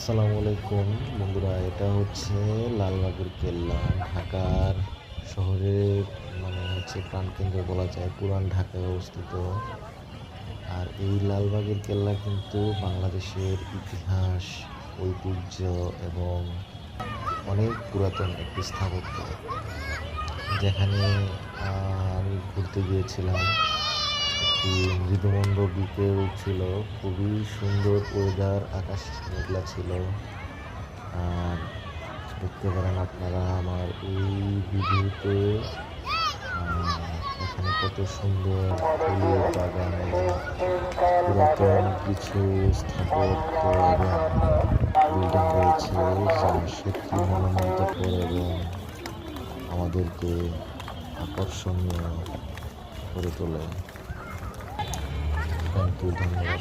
আসসালামু আলাইকুম বন্ধুরা, এটা হচ্ছে লালবাগের কেল্লা। ঢাকার শহরের প্রাণকেন্দ্র বলা যায়, পুরান ঢাকায় অবস্থিত। আর এই লালবাগের কেল্লা কিন্তু বাংলাদেশের ইতিহাস, ঐতিহ্য এবং অনেক পুরাতন একটি স্থাপত্য, যেখানে আমি ঘুরতে গিয়েছিলাম। একটি মৃদুমন্দ বিকেল ছিল, খুবই সুন্দর ওয়েদার, আকাশ মেঘলা ছিল। আর দেখতে পারেন আপনারা আমার এই ভিডিওতে এখানে কত সুন্দর ফুলের বাগান এবং পুরাতন কিছু স্থাপত্য এবং বিল্ডিং রয়েছে, যা সত্যি মনোমুগ্ধকর এবং আমাদেরকে আকর্ষণীয় করে তোলে। থ্যাংক ইউ, ধন্যবাদ।